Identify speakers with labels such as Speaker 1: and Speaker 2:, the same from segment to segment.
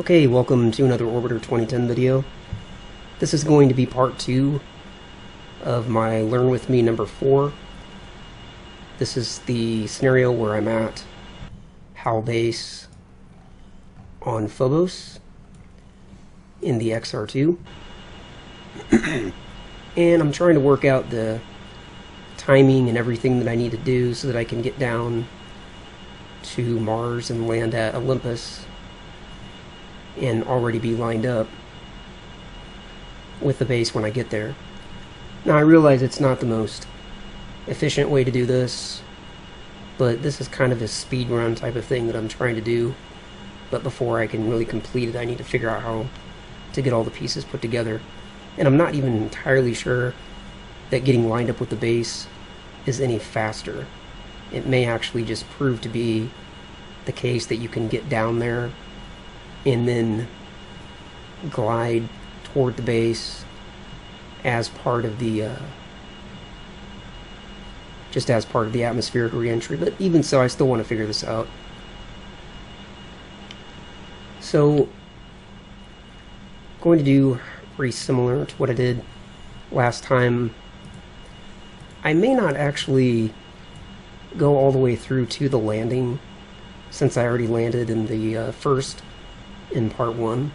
Speaker 1: Okay, welcome to another Orbiter 2010 video. This is going to be part 2 of my Learn With Me number 4. This is the scenario where I'm at HAL base on Phobos in the XR2. And I'm trying to work out the timing and everything that I need to do so that I can get down to Mars and land at Olympus and already be lined up with the base when I get there. Now I realize it's not the most efficient way to do this, but this is kind of a speed run type of thing that I'm trying to do. But before I can really complete it, I need to figure out how to get all the pieces put together. And I'm not even entirely sure that getting lined up with the base is any faster. It may actually just prove to be the case that you can get down there and then glide toward the base as part of the just as part of the atmospheric re-entry. But even so, I still want to figure this out. So going to do pretty similar to what I did last time. I may not actually go all the way through to the landing, since I already landed in the first in part 1.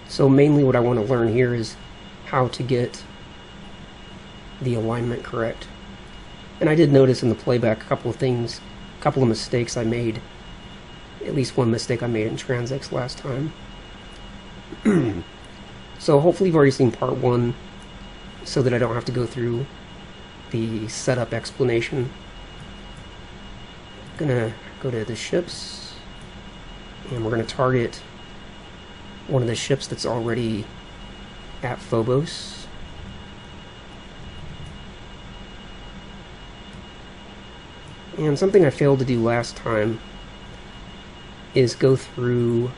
Speaker 1: So mainly what I want to learn here is how to get the alignment correct. And I did notice in the playback a couple of mistakes I made. At least one mistake I made in Transx last time. So hopefully you've already seen part 1, so that I don't have to go through the setup explanation. I'm gonna go to the ships, and we're gonna target one of the ships that's already at Phobos. And something I failed to do last time is go through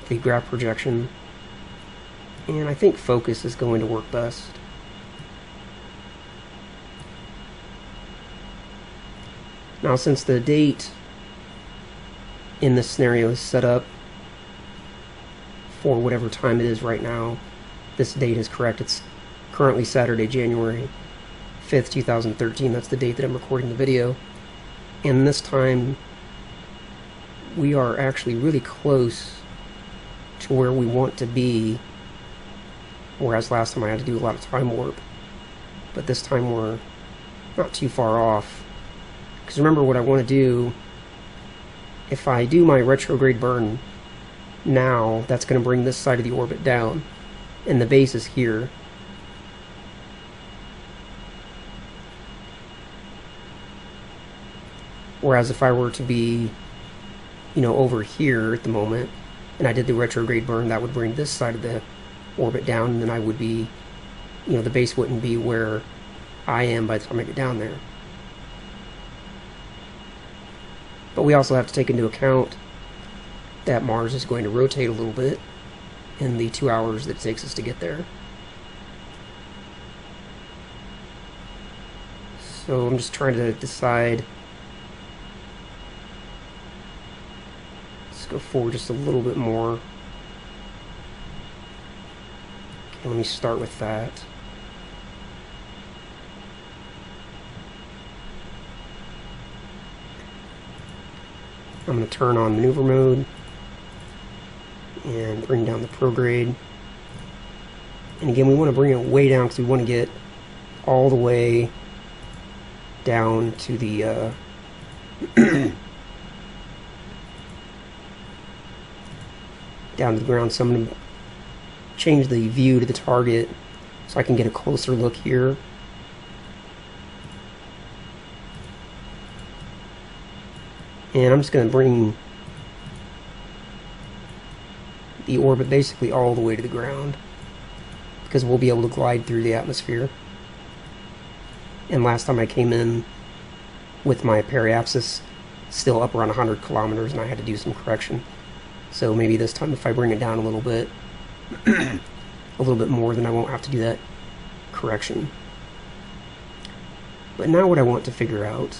Speaker 1: the graph projection, and I think focus is going to work best. Now, since the date in this scenario is set up for whatever time it is right now, this date is correct. It's currently Saturday, January 5th, 2013. That's the date that I'm recording the video. And this time we are actually really close to where we want to be, whereas last time I had to do a lot of time warp. But this time we're not too far off. Because remember, what I want to do, if I do my retrograde burn now, that's going to bring this side of the orbit down, and the base is here. Whereas if I were to be, over here at the moment, and I did the retrograde burn, that would bring this side of the orbit down, and then I would be, the base wouldn't be where I am by the time I get down there. But we also have to take into account that Mars is going to rotate a little bit in the 2 hours that it takes us to get there. So I'm just trying to decide. Let's go forward just a little bit more. Okay, let me start with that. I'm going to turn on maneuver mode and bring down the prograde. And again, we want to bring it way down because we want to get all the way down to the down to the ground. So I'm going to change the view to the target so I can get a closer look here. And I'm just going to bring the orbit basically all the way to the ground, because we'll be able to glide through the atmosphere. And last time I came in with my periapsis still up around 100 kilometers, and I had to do some correction. So maybe this time if I bring it down a little bit more, then I won't have to do that correction. But now what I want to figure out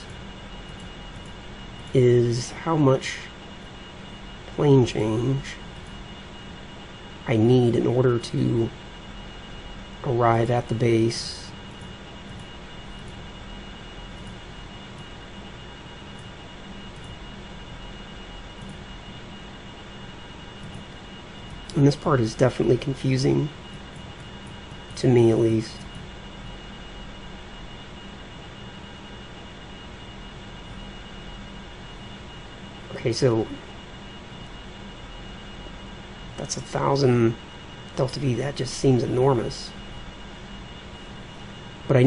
Speaker 1: is how much plane change I need in order to arrive at the base and this part is definitely confusing to me, at least. Okay, so that's 1,000 delta V. That just seems enormous. But I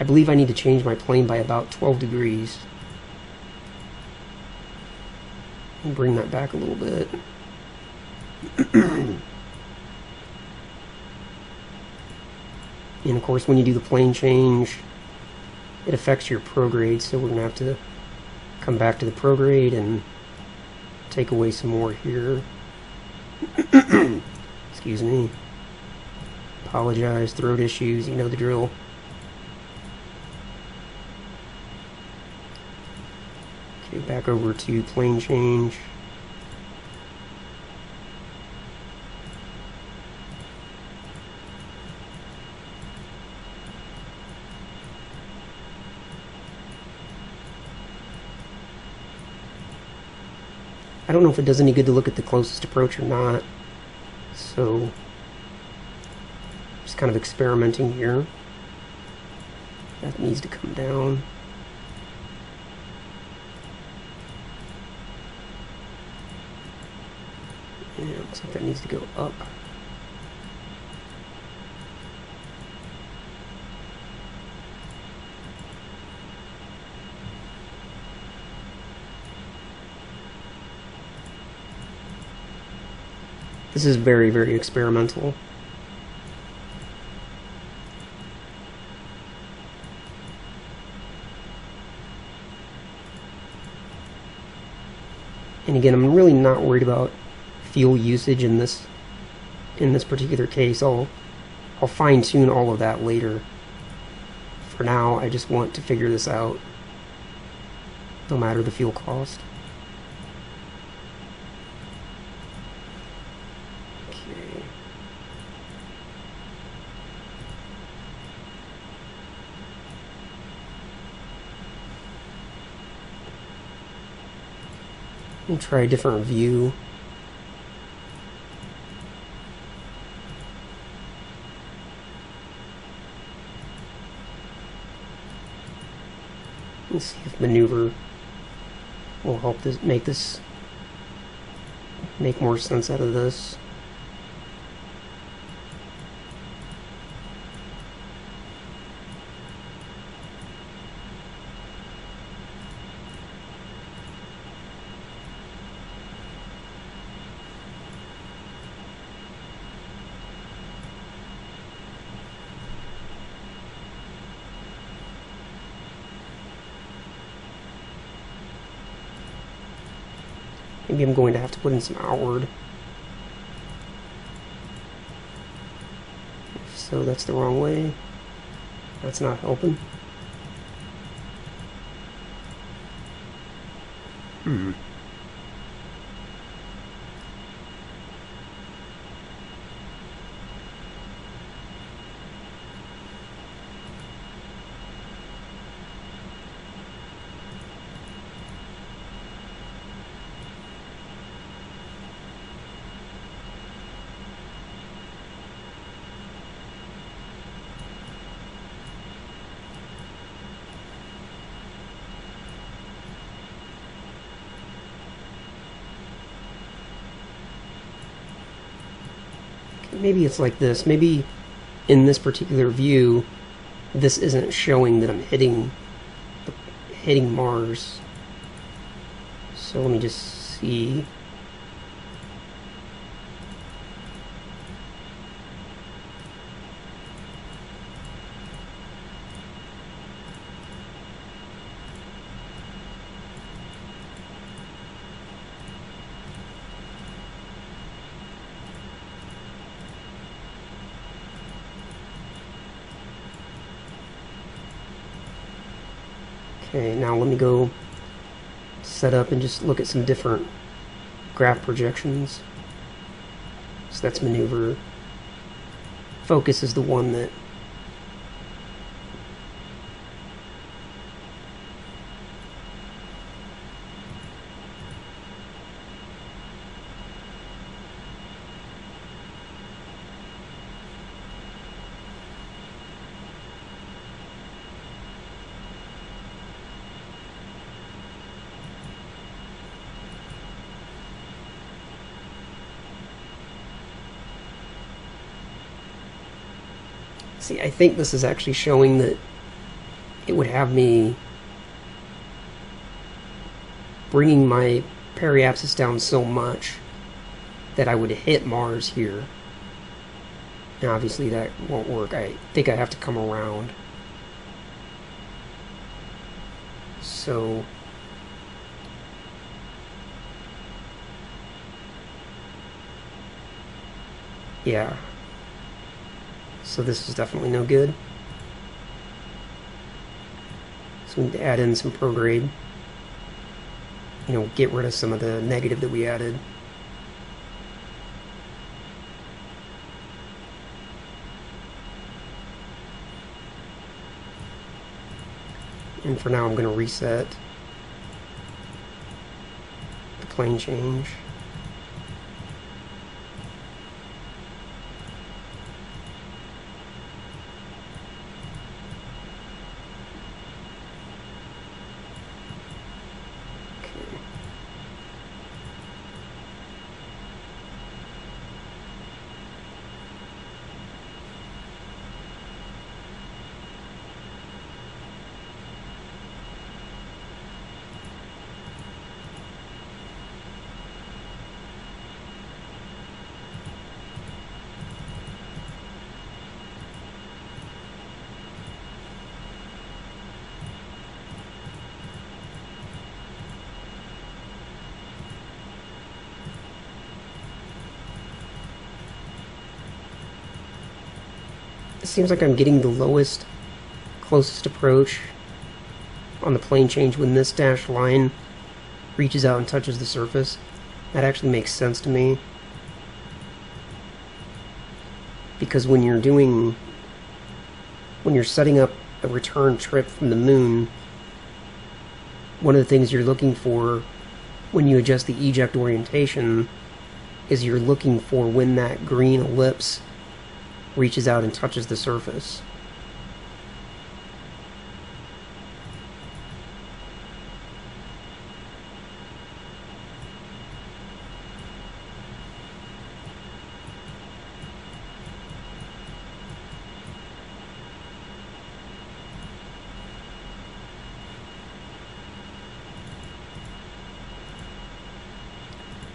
Speaker 1: believe I need to change my plane by about 12 degrees. And bring that back a little bit. And of course, when you do the plane change, it affects your prograde, so we're going to have to come back to the prograde and take away some more here. Excuse me. Apologize, throat issues, you know the drill. Okay, back over to plane change. I don't know if it does any good to look at the closest approach or not, so just kind of experimenting here. That needs to come down. And it looks like that needs to go up. This is very, very experimental. And again, I'm really not worried about fuel usage in this particular case. I'll fine-tune all of that later. For now, I just want to figure this out, no matter the fuel cost. Let me try a different view. Let's see if maneuver will help make more sense out of this. Maybe I'm going to have to put in some outward. If so, that's the wrong way. That's not helping. Maybe it's like this. Maybe in this particular view, this isn't showing that I'm hitting Mars. So let me just see. Okay, now let me go set up and just look at some different graph projections. So that's maneuver. Focus is the one that see, I think this is actually showing that it would have me bringing my periapsis down so much that I would hit Mars here. And obviously that won't work. I think I have to come around. So yeah. So this is definitely no good. So we need to add in some prograde. You know, get rid of some of the negative that we added. And for now I'm going to reset the plane change. It seems like I'm getting the lowest, closest approach on the plane change when this dashed line reaches out and touches the surface. That actually makes sense to me. Because when you're setting up a return trip from the moon, one of the things you're looking for when you adjust the eject orientation is you're looking for when that green ellipse reaches out and touches the surface.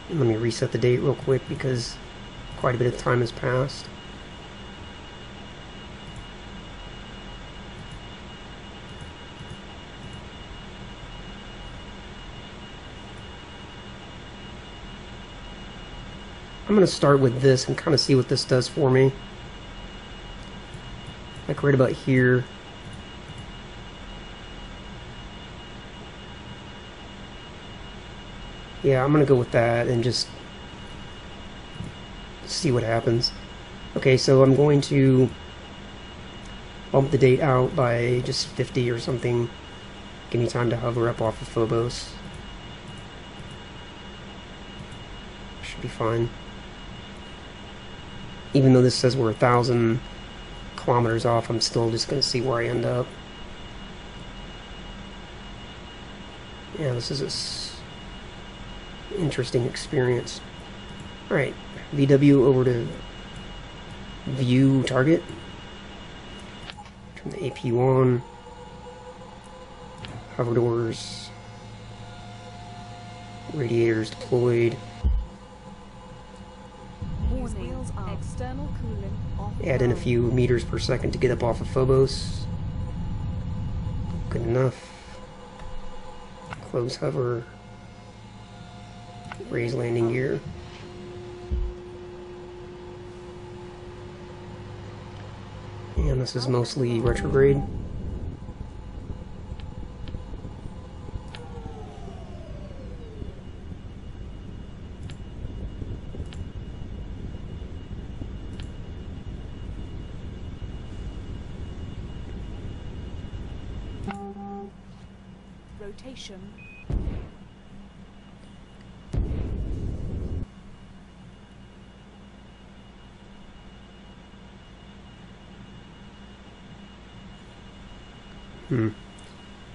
Speaker 1: And let me reset the date real quick because quite a bit of time has passed. I'm going to start with this and kind of see what this does for me. Like right about here. Yeah, I'm going to go with that and just see what happens. Okay, so I'm going to bump the date out by just 50 or something. Give me time to hover up off of Phobos. Should be fine. Even though this says we're 1,000 kilometers off, I'm still just going to see where I end up. Yeah, this is an interesting experience. Alright, VW over to view target. Turn the AP on. Hover doors. Radiators deployed. Add in a few meters per second to get up off of Phobos. Good enough. Close hover. Raise landing gear. And this is mostly retrograde.
Speaker 2: rotation.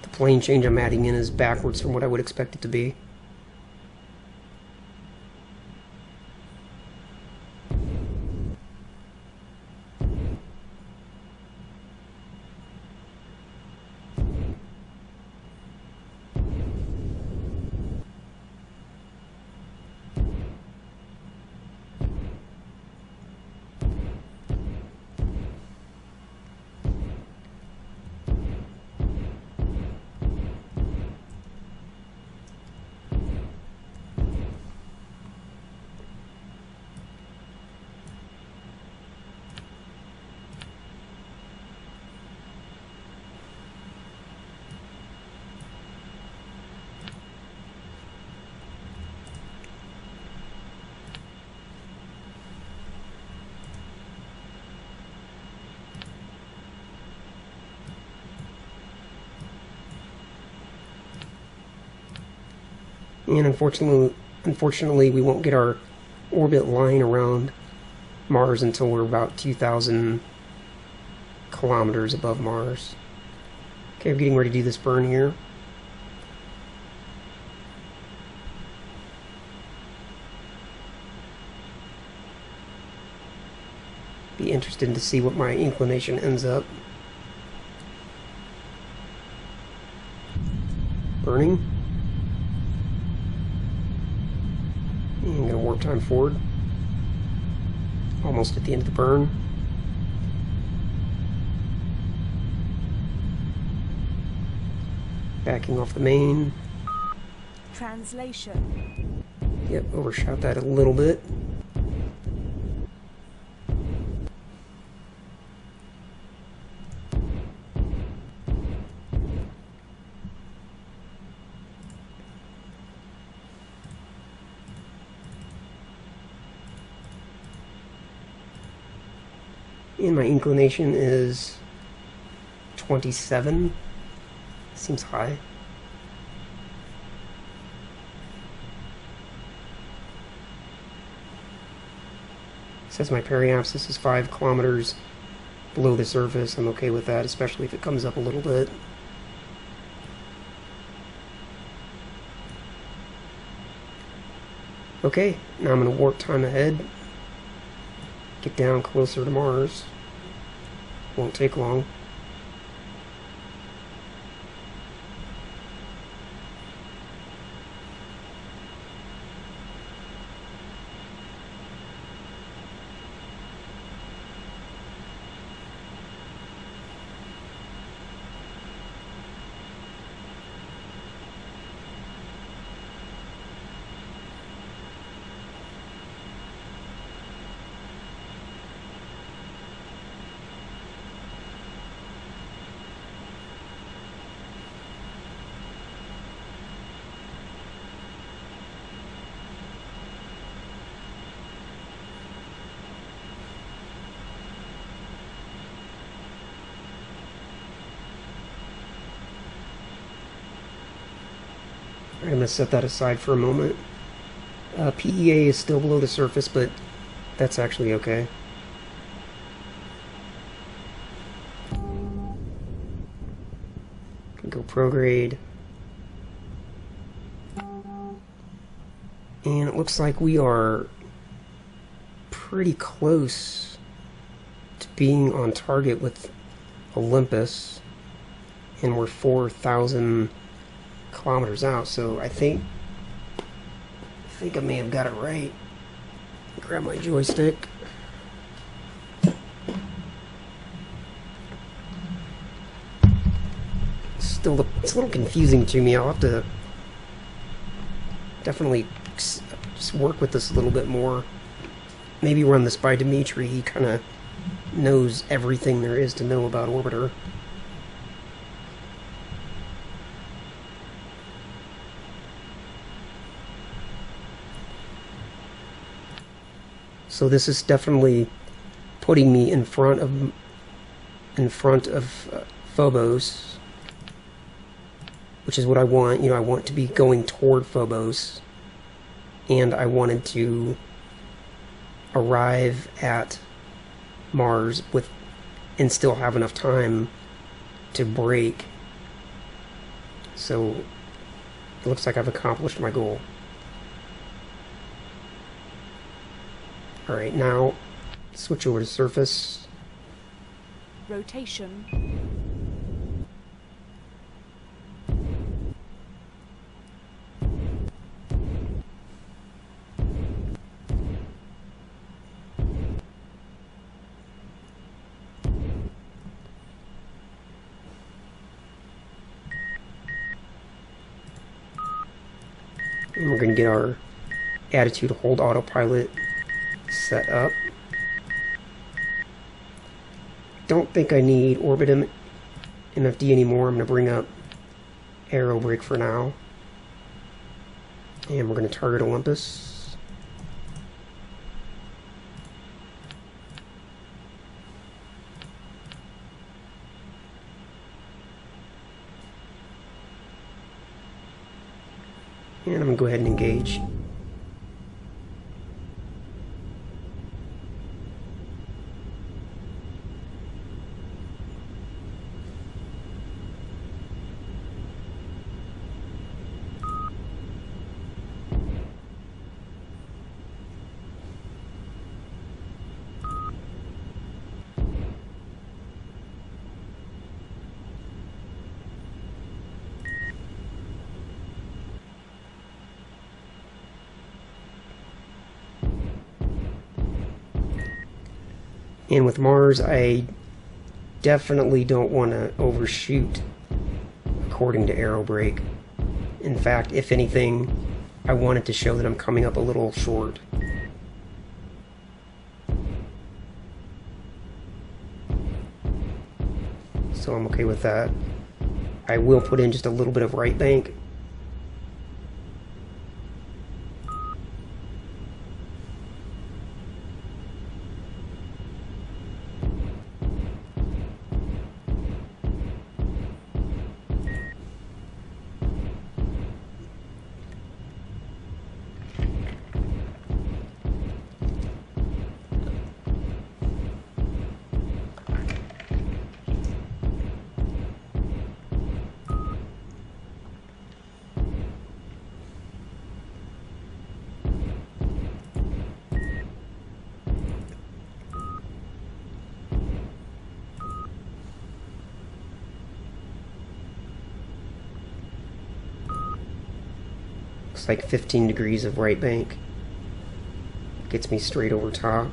Speaker 1: The plane change I'm adding in is backwards from what I would expect it to be. And unfortunately, we won't get our orbit line around Mars until we're about 2,000 kilometers above Mars. Okay, I'm getting ready to do this burn here. Be interested to see what my inclination ends up. Burning. And I'm going to warp time forward. Almost at the end of the burn. Backing off the main.
Speaker 2: Translation.
Speaker 1: Yep, overshot that a little bit. And my inclination is 27. Seems high. Says my periapsis is 5 kilometers below the surface. I'm okay with that, especially if it comes up a little bit. Okay, now I'm going to warp time ahead. Get down closer to Mars. Won't take long. I'm going to set that aside for a moment. PEA is still below the surface, but that's actually okay. Can go prograde. And it looks like we are pretty close to being on target with Olympus, and we're 4,000 kilometers out, so I think I may have got it right. Grab my joystick. Still, it's a little confusing to me. I'll have to definitely just work with this a little bit more. Maybe run this by Dimitri. He kind of knows everything there is to know about Orbiter. So this is definitely putting me in front of Phobos, which is what I want. You know, I want to be going toward Phobos, and I wanted to arrive at Mars and still have enough time to brake. So it looks like I've accomplished my goal. Alright, now switch over to surface.
Speaker 2: Rotation.
Speaker 1: And we're going to get our attitude hold autopilot set up. Don't think I need Orbit MFD anymore. I'm going to bring up Aero Brake for now. And we're going to target Olympus. And I'm going to go ahead and engage. And with Mars, I definitely don't want to overshoot according to Aero Brake. In fact, if anything, I want it to show that I'm coming up a little short. So I'm okay with that. I will put in just a little bit of right bank. Looks like 15 degrees of right bank. Gets me straight over top.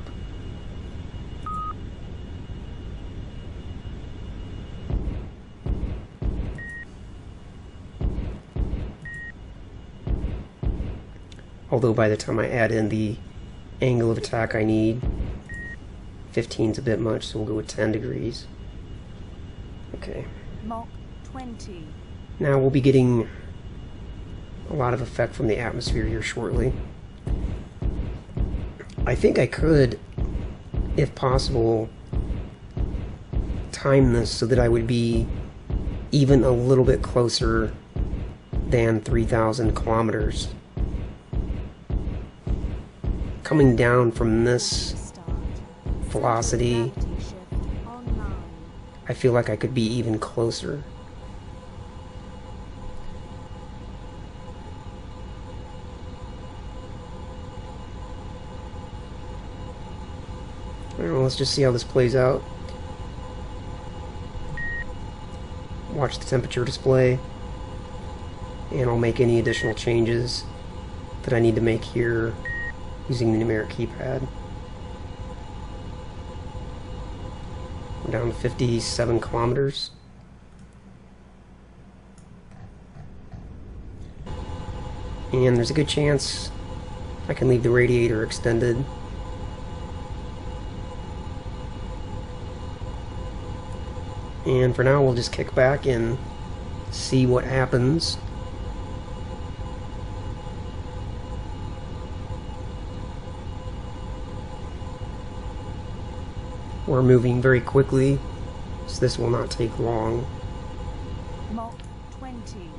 Speaker 1: Although by the time I add in the angle of attack I need, 15's a bit much, so we'll go with 10 degrees. Okay.
Speaker 2: Mach 20.
Speaker 1: Now we'll be getting a lot of effect from the atmosphere here shortly. I think I could, if possible, time this so that I would be even a little bit closer than 3,000 kilometers. Coming down from this velocity, I feel like I could be even closer. Let's just see how this plays out. Watch the temperature display, and I'll make any additional changes that I need to make here using the numeric keypad. We're down to 57 kilometers. And there's a good chance I can leave the radiator extended. And for now, we'll just kick back and see what happens. We're moving very quickly, so this will not take long.
Speaker 2: Mach 20.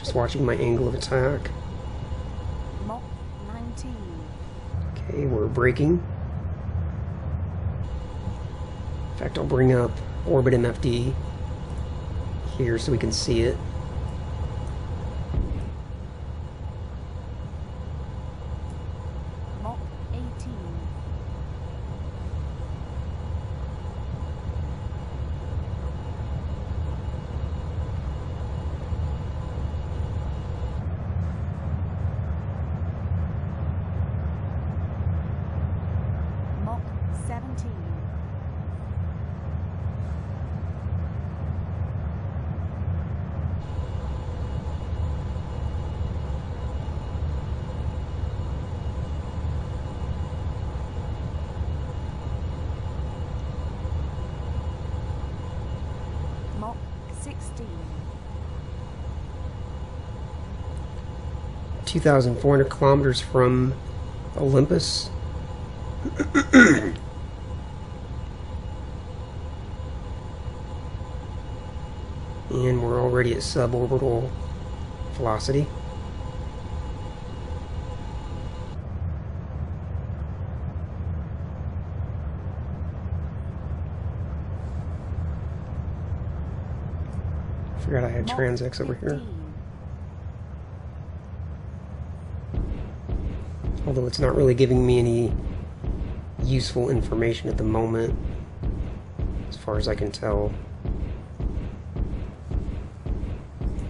Speaker 1: Just watching my angle of attack.
Speaker 2: Mach 19.
Speaker 1: Okay, we're braking. In fact, I'll bring up Orbit MFD here so we can see it.
Speaker 2: Mach 18. Mach 17. Mach 16.
Speaker 1: 2,400 kilometers from Olympus. And we're already at suborbital velocity. Forgot I had
Speaker 2: Mach
Speaker 1: transects over here.
Speaker 2: 15.
Speaker 1: Although it's not really giving me any useful information at the moment, as far as I can tell.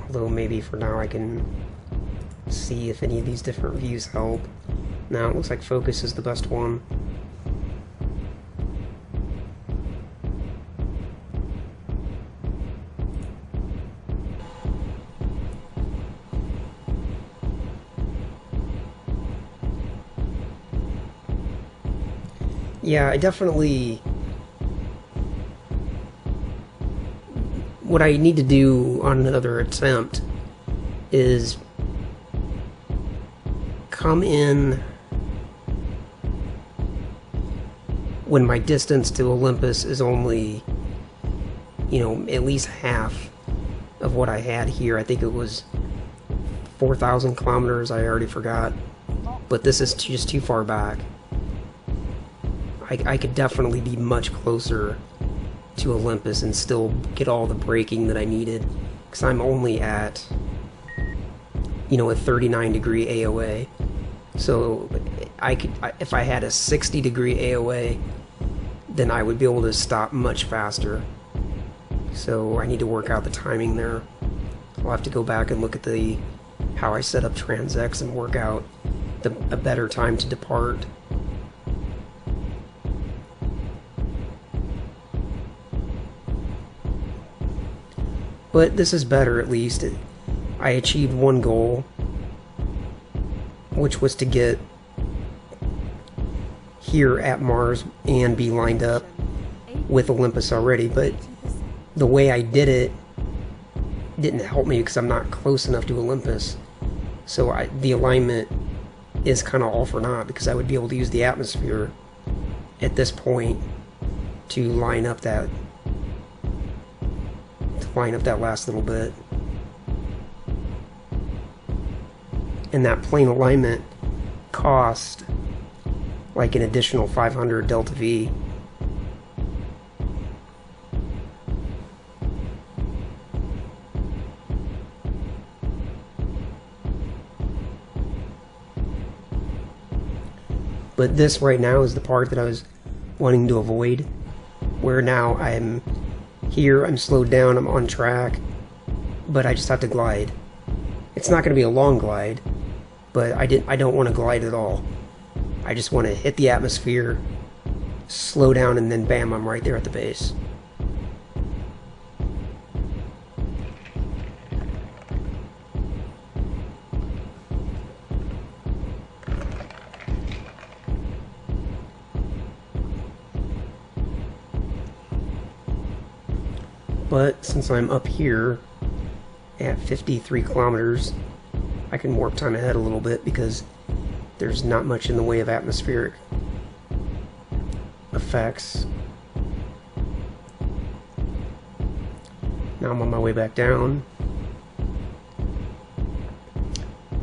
Speaker 1: Although maybe for now I can see if any of these different views help. Now it looks like focus is the best one. Yeah, I definitely... What I need to do on another attempt is come in when my distance to Olympus is only, you know, at least half of what I had here. I think it was 4,000 kilometers, I already forgot. But this is just too far back. I could definitely be much closer to Olympus and still get all the braking that I needed, because I'm only at, you know, a 39 degree AOA. So I could, if I had a 60 degree AOA, then I would be able to stop much faster. So I need to work out the timing there. I'll have to go back and look at the how I set up transects and work out a better time to depart. But this is better, at least. I achieved one goal, which was to get here at Mars and be lined up with Olympus already. But the way I did it didn't help me because I'm not close enough to Olympus. So the alignment is kind of all for naught, because I would be able to use the atmosphere at this point to line up that last little bit. And that plane alignment cost like an additional 500 delta V. But this right now is the part that I was wanting to avoid, where now I'm here, I'm slowed down, I'm on track, but I just have to glide. It's not going to be a long glide, but I don't want to glide at all. I just want to hit the atmosphere, slow down, and then bam, I'm right there at the base. But since I'm up here at 53 kilometers, I can warp time ahead a little bit because there's not much in the way of atmospheric effects. Now I'm on my way back down.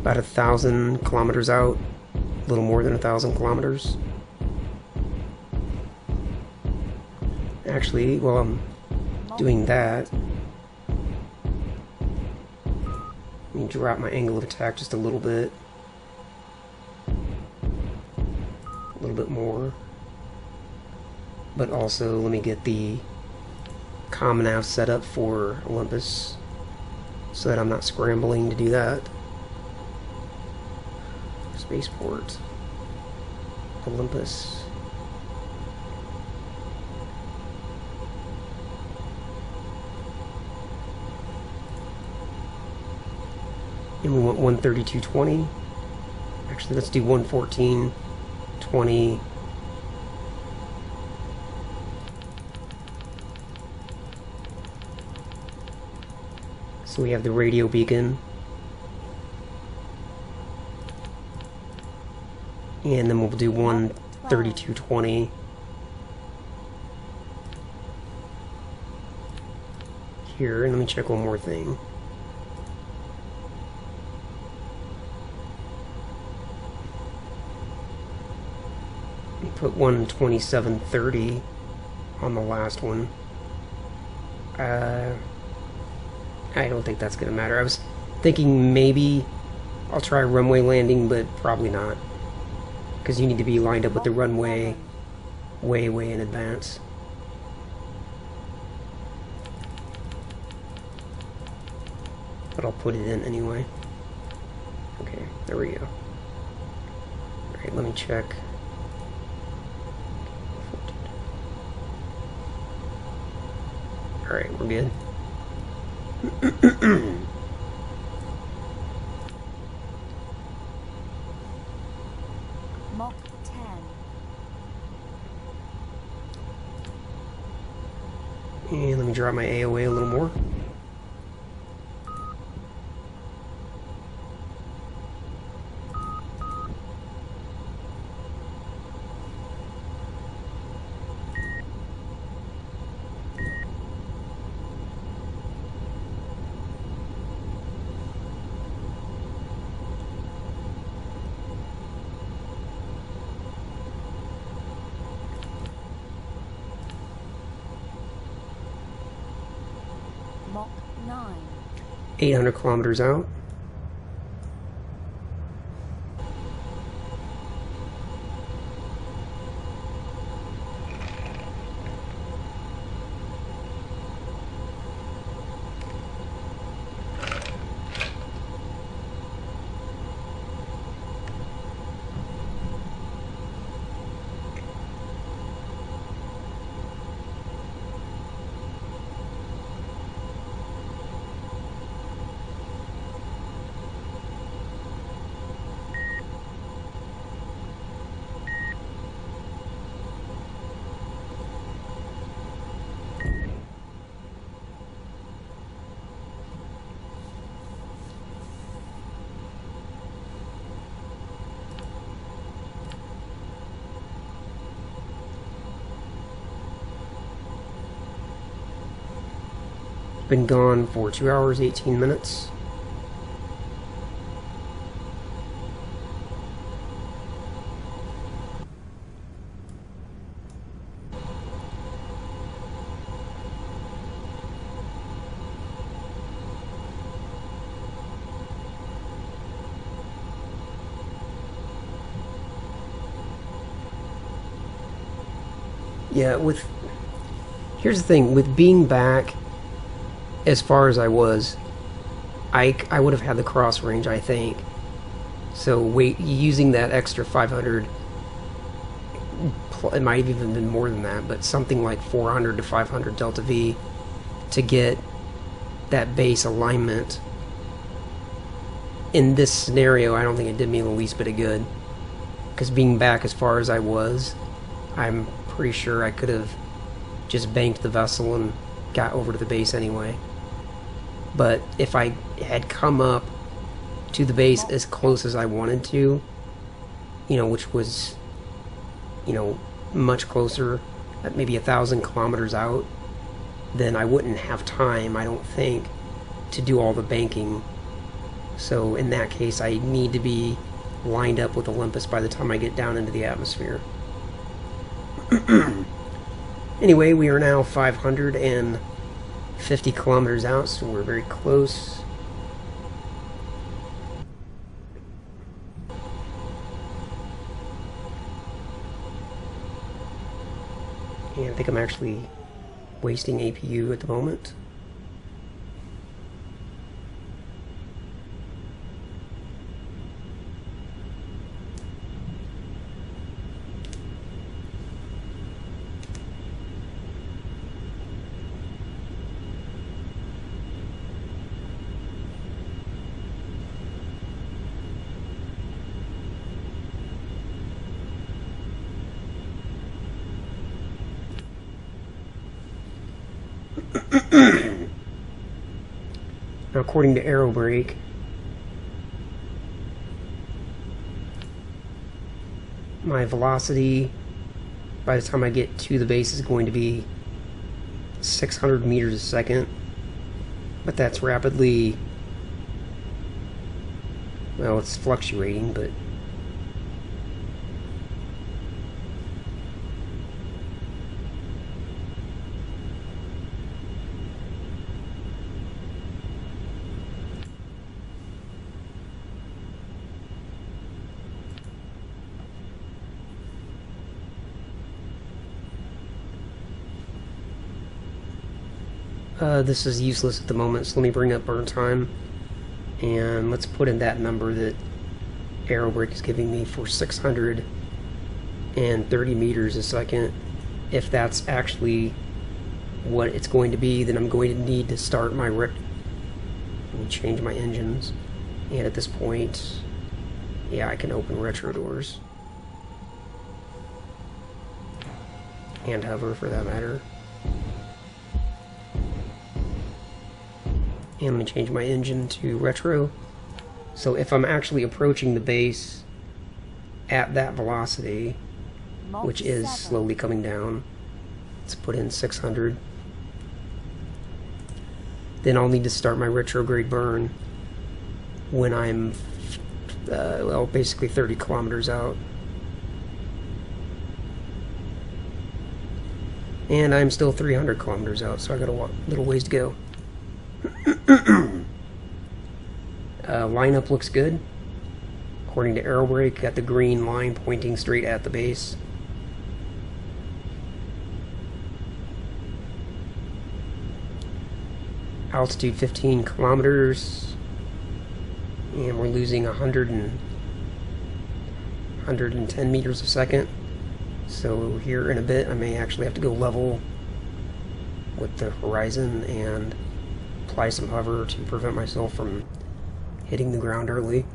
Speaker 1: about 1,000 kilometers out, a little more than 1,000 kilometers. Actually, while I'm doing that, let me drop my angle of attack just a little bit. A little bit more. But also, let me get the comm nav set up for Olympus so that I'm not scrambling to do that. Spaceport. Olympus. And we want 132.20. Actually, let's do 114.20. So we have the radio beacon. And then we'll do 132.20. Here, and let me check one more thing. Put 127.30 on the last one. I don't think that's gonna matter. I was thinking maybe I'll try runway landing, but probably not, because you need to be lined up with the runway way in advance. But I'll put it in anyway. Okay, there we go. Alright, let me check. Alright, we're good.
Speaker 2: Mach 10.
Speaker 1: And let me drop my AOA a little more.
Speaker 2: Mach 9.
Speaker 1: 800 kilometers out. Been gone for 2 hours, 18 minutes. Yeah, here's the thing, with being back as far as I was, I would have had the cross range, I think. So using that extra 500, it might have even been more than that, but something like 400 to 500 delta V to get that base alignment. In this scenario, I don't think it did me the least bit of good, because being back as far as I was, I'm pretty sure I could have just banked the vessel and got over to the base anyway. But if I had come up to the base as close as I wanted to, which was, much closer, at maybe 1,000 kilometers out, then I wouldn't have time, I don't think, to do all the banking. So in that case, I need to be lined up with Olympus by the time I get down into the atmosphere. Anyway, we are now 550 kilometers out, so we're very close. And I think I'm actually wasting APU at the moment. Now, according to Aerobrake, my velocity by the time I get to the base is going to be 600 meters a second, but that's rapidly, well, it's fluctuating, but this is useless at the moment, so let me bring up burn time, and let's put in that number that Aerobrake is giving me for 630 meters a second. If that's actually what it's going to be, then I'm going to need to start my let me change my engines, and at this point, yeah, I can open retro doors, and hover for that matter. And let me change my engine to retro. So if I'm actually approaching the base at that velocity, which is slowly coming down, let's put in 600, then I'll need to start my retrograde burn when I'm, well, basically 30 kilometers out. And I'm still 300 kilometers out, so I got a little ways to go. Lineup looks good. According to Aerobrake, got the green line pointing straight at the base. Altitude 15 kilometers, and we're losing 110 meters a second. So here in a bit, I may actually have to go level with the horizon and apply some hover to prevent myself from hitting the ground early.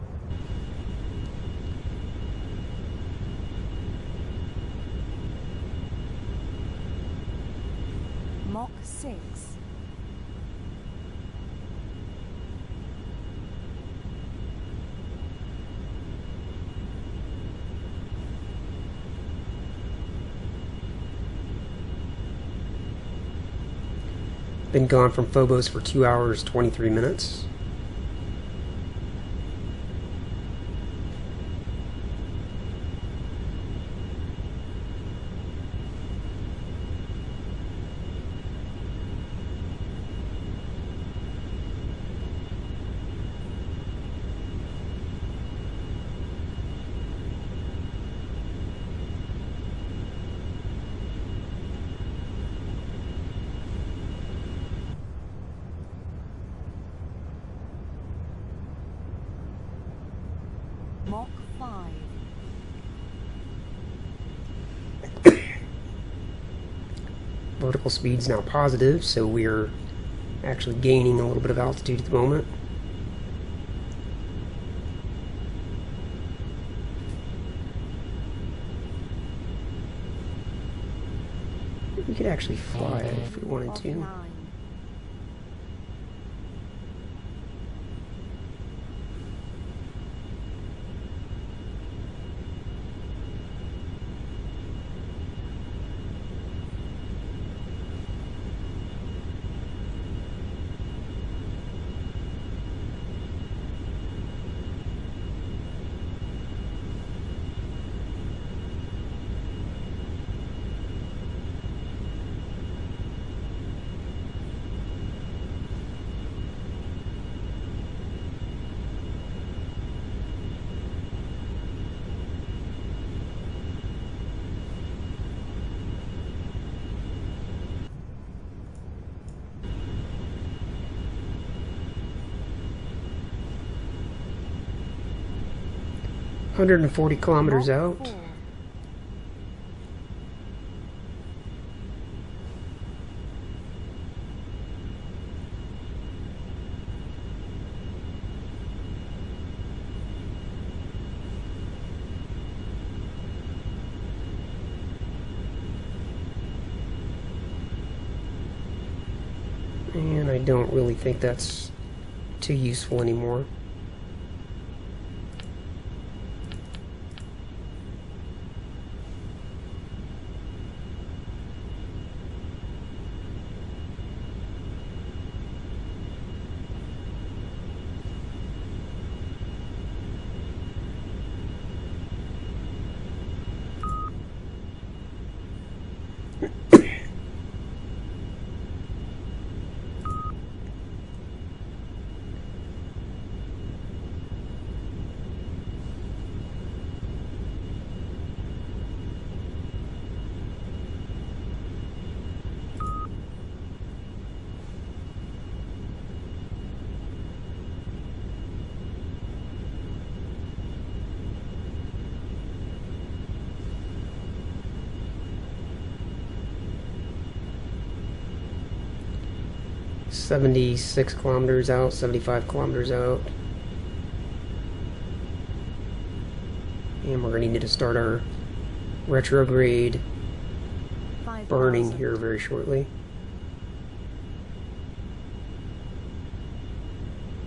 Speaker 2: Mach 6.
Speaker 1: Been gone from Phobos for 2 hours, 23 minutes.
Speaker 2: Mach 5.
Speaker 1: Vertical speed's now positive, so we're actually gaining a little bit of altitude at the moment. We could actually fly if we wanted to.
Speaker 2: 9.
Speaker 1: 140 kilometers
Speaker 2: Mach
Speaker 1: out.
Speaker 2: 4.
Speaker 1: And I don't really think that's too useful anymore. "76 kilometers out, 75 kilometers out." And we're going to need to start our retrograde
Speaker 2: 5,000.
Speaker 1: burning here very shortly.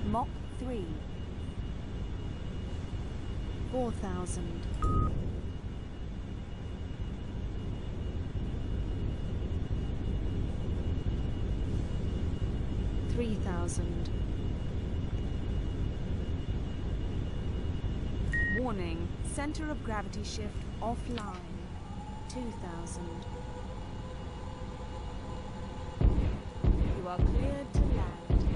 Speaker 2: Mach 3. 4,000. 3,000. Warning, center of gravity shift offline. 2,000. You are cleared to land.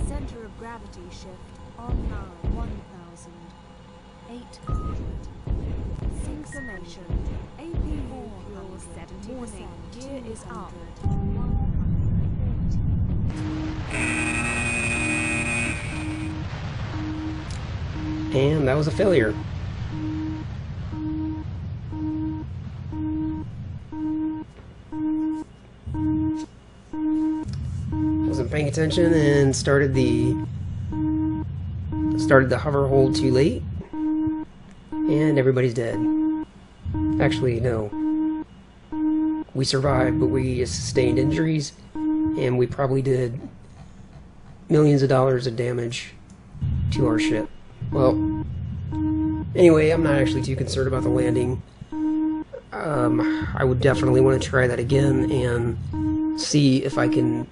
Speaker 2: Center of gravity shift online. 1,000. 800. Synchronization. AP4 fuel 70%. Warning, gear is up. 140.
Speaker 1: And that was a failure. Wasn't paying attention and started the hover hold too late, and everybody's dead. Actually, no. We survived, but we sustained injuries, and we probably did millions of dollars of damage to our ship. Well, anyway, I'm not actually too concerned about the landing. I would definitely want to try that again and see if I can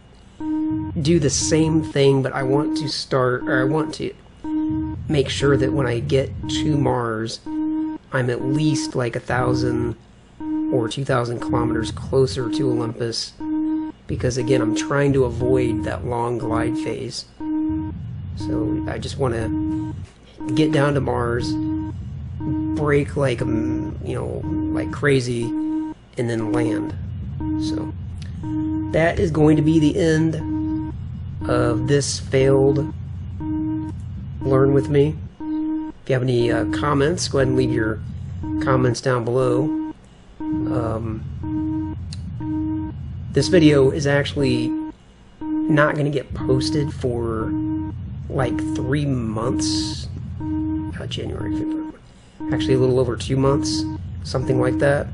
Speaker 1: do the same thing, but I want to make sure that when I get to Mars, I'm at least like 1,000 or 2,000 kilometers closer to Olympus, because again, I'm trying to avoid that long glide phase. So I just want to get down to Mars, brake like like crazy, and then land. So that is going to be the end of this failed Learn With Me. If you have any comments, go ahead and leave your comments down below. This video is actually not going to get posted for like 3 months. January, February. Actually a little over 2 months, something like that.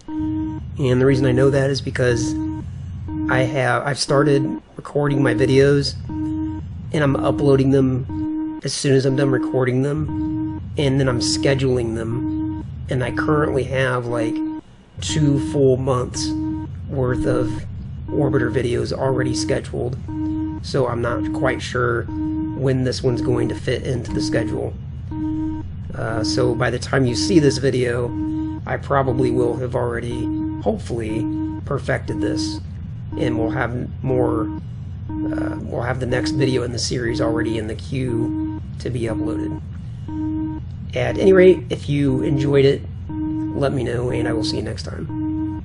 Speaker 1: And the reason I know that is because I've started recording my videos, and I'm uploading them as soon as I'm done recording them, and then I'm scheduling them, and I currently have like 2 full months worth of Orbiter videos already scheduled, so I'm not quite sure when this one's going to fit into the schedule. So by the time you see this video, I probably will have already, hopefully, perfected this, and we'll have the next video in the series already in the queue to be uploaded. At any rate, if you enjoyed it, let me know, and I will see you next time.